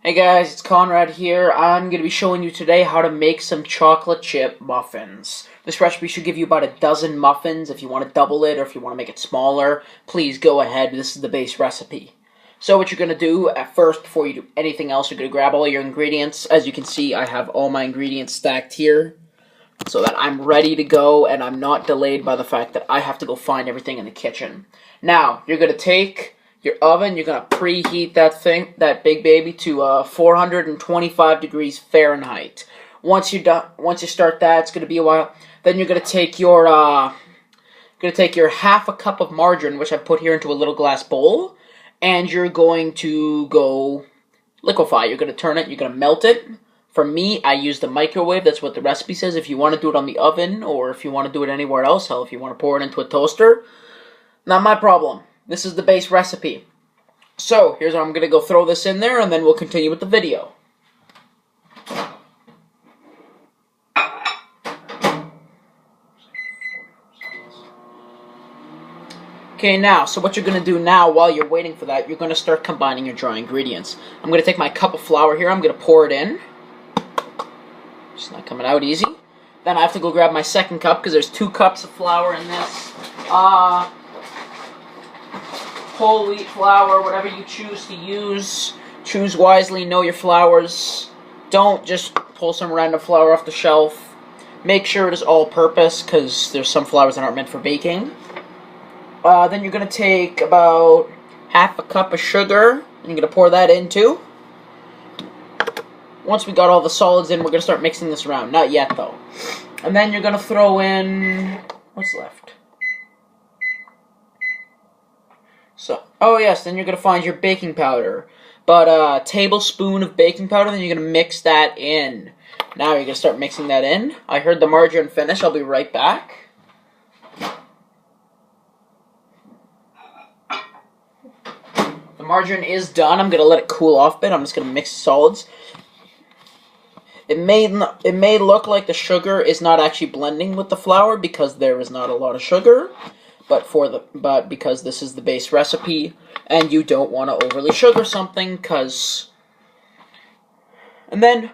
Hey guys, it's Conrad here. I'm going to be showing you today how to make some chocolate chip muffins. This recipe should give you about a dozen muffins. If you want to double it or if you want to make it smaller, please go ahead. This is the base recipe. So what you're going to do at first, before you do anything else, you're going to grab all your ingredients. As you can see, I have all my ingredients stacked here so that I'm ready to go and I'm not delayed by the fact that I have to go find everything in the kitchen. Now, you're going to take your oven, you're going to preheat that big baby to 425 degrees Fahrenheit. Once you start that, it's going to be a while. Then you're going to take your half a cup of margarine, which I've put here into a little glass bowl, and you're going to go liquefy. You're going to turn it, you're going to melt it. For me, I use the microwave. That's what the recipe says. If you want to do it on the oven, or if you want to do it anywhere else, hell, if you want to pour it into a toaster, not my problem. This is the base recipe. So, here's how I'm going to go throw this in there, and then we'll continue with the video. Okay, now, so what you're going to do now, while you're waiting for that, you're going to start combining your dry ingredients. I'm going to take my cup of flour here, I'm going to pour it in. It's not coming out easy. Then I have to go grab my second cup, because there's 2 cups of flour in this. Whole wheat flour, whatever you choose to use. Choose wisely, know your flours. Don't just pull some random flour off the shelf. Make sure it is all-purpose, because there's some flours that aren't meant for baking. Then you're going to take about half a cup of sugar, and you're going to pour that in too. Once we got all the solids in, we're going to start mixing this around. Not yet, though. And then you're going to throw in... what's left? So, oh yes, then you're going to find your baking powder. About a tablespoon of baking powder, then you're going to mix that in. Now you're going to start mixing that in. I heard the margarine finish. I'll be right back. The margarine is done. I'm going to let it cool off a bit. I'm just going to mix the solids. It may look like the sugar is not actually blending with the flour because there is not a lot of sugar. But because this is the base recipe, and you don't want to overly sugar something, and then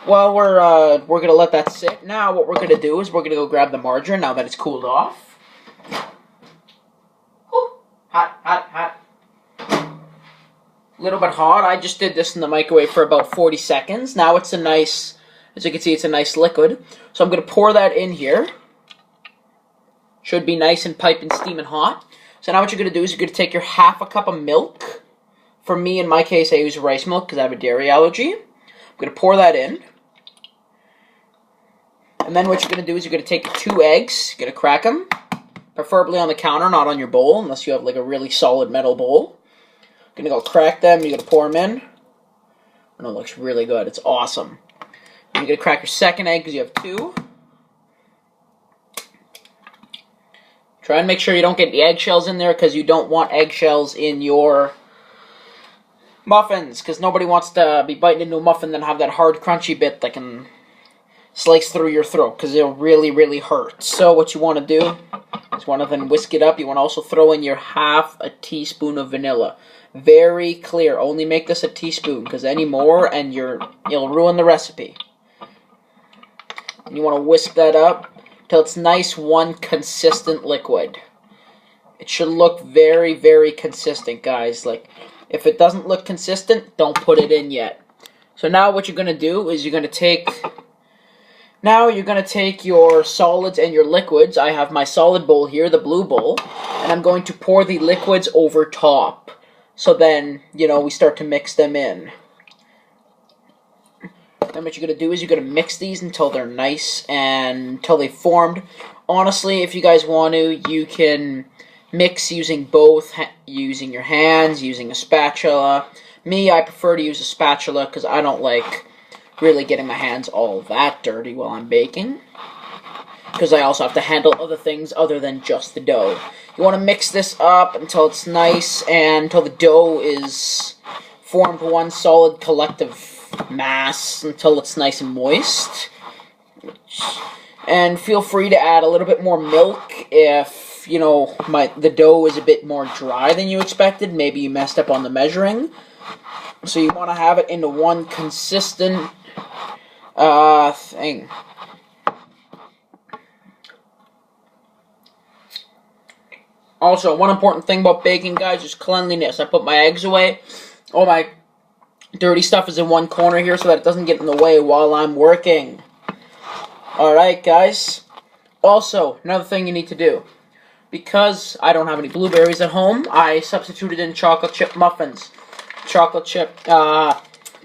while we're gonna let that sit. Now what we're gonna do is we're gonna go grab the margarine now that it's cooled off. Ooh, hot, hot, hot. A little bit hot. I just did this in the microwave for about 40 seconds. Now it's a nice, as you can see, it's a nice liquid. So I'm gonna pour that in here. Should be nice and piping, steaming hot. So now what you're going to do is you're going to take your half a cup of milk. For me, in my case, I use rice milk because I have a dairy allergy. I'm going to pour that in. And then what you're going to do is you're going to take 2 eggs. You're going to crack them. Preferably on the counter, not on your bowl, unless you have like a really solid metal bowl. You're going to go crack them. You're going to pour them in. And it looks really good. It's awesome. And you're going to crack your second egg because you have 2. Try and make sure you don't get the eggshells in there because you don't want eggshells in your muffins because nobody wants to be biting into a muffin and have that hard crunchy bit that can slice through your throat because it'll really, really hurt. So what you want to do is you want to then whisk it up. You want to also throw in your half a teaspoon of vanilla. Very clear. Only make this a teaspoon because any more and you'll ruin the recipe. And you want to whisk that up till it's nice, one consistent liquid. It should look very, very consistent, guys. Like, if it doesn't look consistent, don't put it in yet. So now what you're going to do is you're going to take your solids and your liquids. I have my solid bowl here, the blue bowl, and I'm going to pour the liquids over top. So then, we start to mix them in. Then what you're going to do is you're going to mix these until they're nice and until they formed. Honestly, if you guys want to, you can mix using both, using your hands, using a spatula. Me, I prefer to use a spatula because I don't like really getting my hands all that dirty while I'm baking. Because I also have to handle other things other than just the dough. You want to mix this up until it's nice and until the dough is formed one solid collective mass until it's nice and moist. And feel free to add a little bit more milk if, the dough is a bit more dry than you expected. Maybe you messed up on the measuring. So you want to have it into one consistent thing. Also, one important thing about baking, guys, is cleanliness. I put my eggs away. All my dirty stuff is in one corner here so that it doesn't get in the way while I'm working. Alright, guys. Also, another thing you need to do. Because I don't have any blueberries at home, I substituted in chocolate chip muffins. Chocolate chip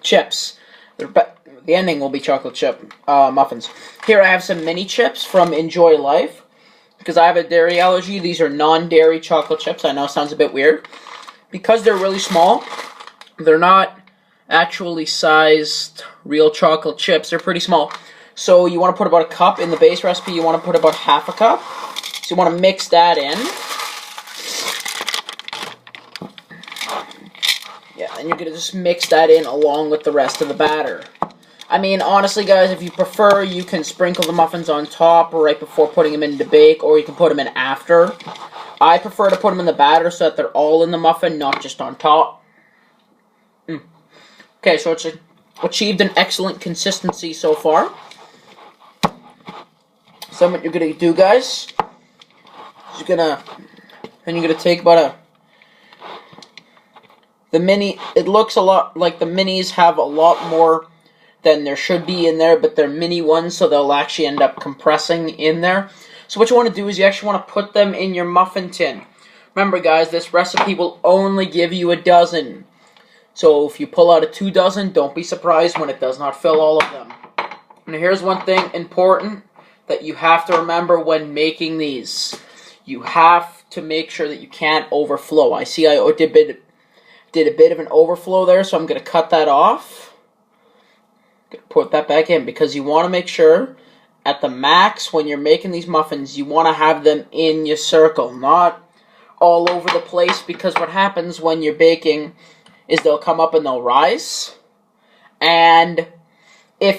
chips. The ending will be chocolate chip muffins. Here I have some mini chips from Enjoy Life. Because I have a dairy allergy, these are non-dairy chocolate chips. I know it sounds a bit weird. Because they're really small, they're not actually sized real chocolate chips. They're pretty small. So you want to put about a cup in the base recipe. You want to put about half a cup. So you want to mix that in. Yeah, and you're going to just mix that in along with the rest of the batter. I mean, honestly, guys, if you prefer, you can sprinkle the muffins on top right before putting them in to bake, or you can put them in after. I prefer to put them in the batter so that they're all in the muffin, not just on top. Okay, so it's achieved an excellent consistency so far. So what you're going to do, guys, is you're going to take about it looks a lot like the minis have a lot more than there should be in there, but they're mini ones, so they'll actually end up compressing in there. So what you want to do is you actually want to put them in your muffin tin. Remember, guys, this recipe will only give you a dozen. So if you pull out a 2 dozen, don't be surprised when it does not fill all of them. And here's one thing important that you have to remember when making these. You have to make sure that you can't overflow. I see I did a bit of an overflow there, so I'm going to cut that off. Put that back in because you want to make sure at the max when you're making these muffins, you want to have them in your circle, not all over the place, because what happens when you're baking is they'll come up and they'll rise, and then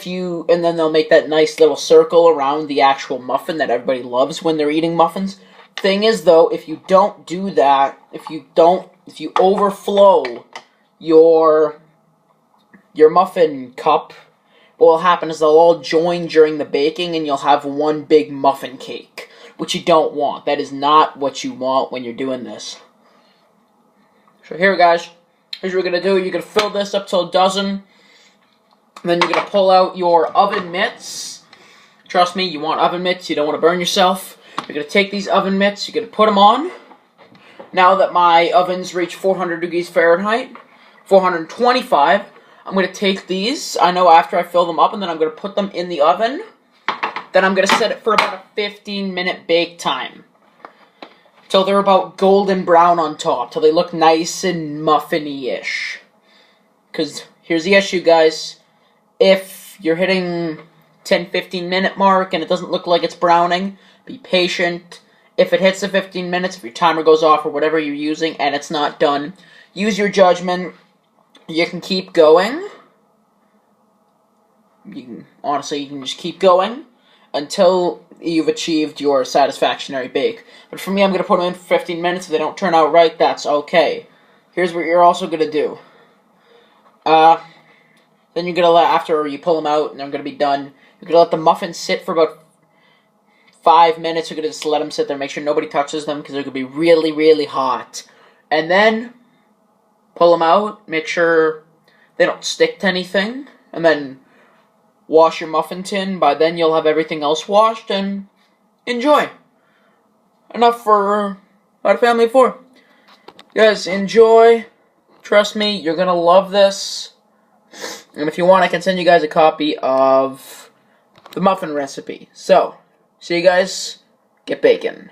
they'll make that nice little circle around the actual muffin that everybody loves when they're eating muffins. Thing is, though, if you don't do that, if you overflow your muffin cup, what will happen is they'll all join during the baking and you'll have one big muffin cake, which you don't want. That is not what you want when you're doing this. So here, guys, here's what you're going to do. You're going to fill this up to a dozen. And then you're going to pull out your oven mitts. Trust me, you want oven mitts. You don't want to burn yourself. You're going to take these oven mitts. You're going to put them on. Now that my ovens reach 400 degrees Fahrenheit, 425, I'm going to take these, I know after I fill them up, and then I'm going to put them in the oven. Then I'm going to set it for about a 15-minute bake time. Till they're about golden brown on top, till they look nice and muffiny-ish. Because here's the issue, guys. If you're hitting 10-15 minute mark and it doesn't look like it's browning, be patient. If it hits the 15 minutes, if your timer goes off or whatever you're using and it's not done, use your judgment. You can keep going. Honestly, you can just keep going until you've achieved your satisfactory bake. But for me, I'm going to put them in for 15 minutes. If they don't turn out right, that's okay. Here's what you're also going to do. Then you're going to let, after you pull them out and they're going to be done, you're going to let the muffins sit for about 5 minutes. You're going to just let them sit there, make sure nobody touches them because they're going to be really, really hot. And then pull them out, make sure they don't stick to anything, and then wash your muffin tin. By then you'll have everything else washed, and enjoy. Enough for our family of 4. Guys, enjoy. Trust me, you're going to love this. And if you want, I can send you guys a copy of the muffin recipe. So, see you guys. Get baking.